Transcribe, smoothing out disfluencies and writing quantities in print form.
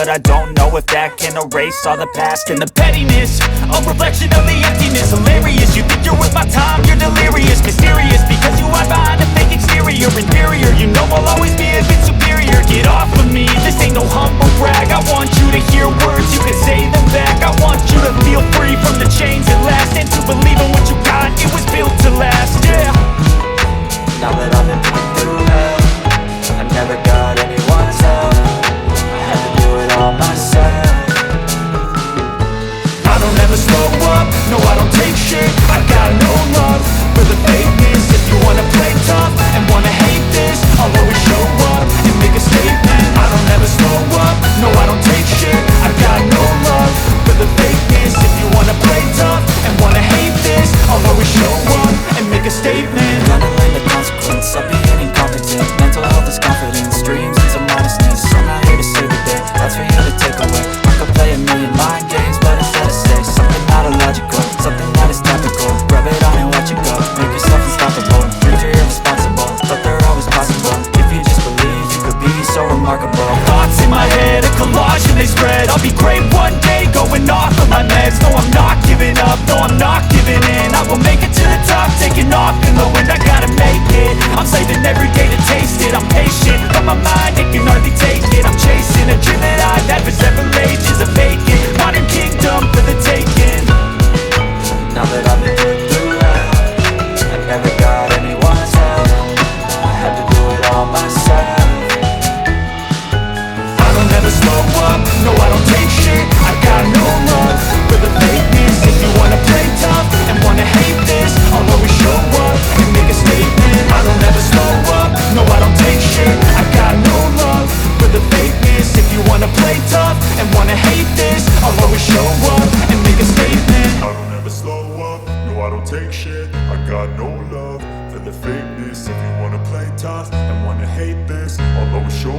but I don't know if that can erase all the past and the pettiness. A reflection of the emptiness, hilarious. You think you're worth my time, you're delirious. Mysterious, because you hide behind a fake exterior. Inferior, you know I'll always be a bit superior. Get off of me, this ain't no humble brag. I want you to hear words, you can say them back. I want you to feel free from the chains at last, and to believe in what you got, it was built to last, yeah. Now that I've been through hell, I never got anyone's help. I had to do it all myself. I don't ever slow up, no I don't take shit. I got no love for the fakeness. If you wanna play tough and wanna hate this, I'll always show up and make a statement. I don't ever slow up, no I don't take shit. I got no love for the fakeness. If you wanna play tough and wanna hate this, I'll always show up and make a statement. Gonna learn the consequence of being incompetent. Mental health is confidence, dreams and some modestness. I'm not here to save the day, that's for you to take away. I could play a million mind games, but instead I say something not illogical, something that is topical. Rub it on and watch it go, make yourself unstoppable. Dreams are irresponsible, but they're always possible. If you just believe, you could be so remarkable. Thoughts in my head, a collage and they spread. I'll be great one day, going off of my meds. No, I'm not giving up, no, I'm not giving in. I will make it to the top, taking off in the wind. I gotta make it, I'm saving every day to taste it. I'm patient, but my mind, it can hardly take it. I'm chasing a dream that I've had for several ages. A vacant, modern kingdom for the taking. Now that I've been through hell, I never got anyone's help. I had to do it all myself. I don't ever slow up, no I don't take shit. I got no love for the fakeness. If you wanna play tough and wanna hate this, I'll always show up and make a statement. I don't ever slow up, no I don't take shit. I got no love for the fakeness. If you wanna play tough and wanna hate this, I'll always show up and make a statement. I don't ever slow up, no I don't take shit. I got no love for the fakeness. If you wanna play tough and wanna hate this, I'll always show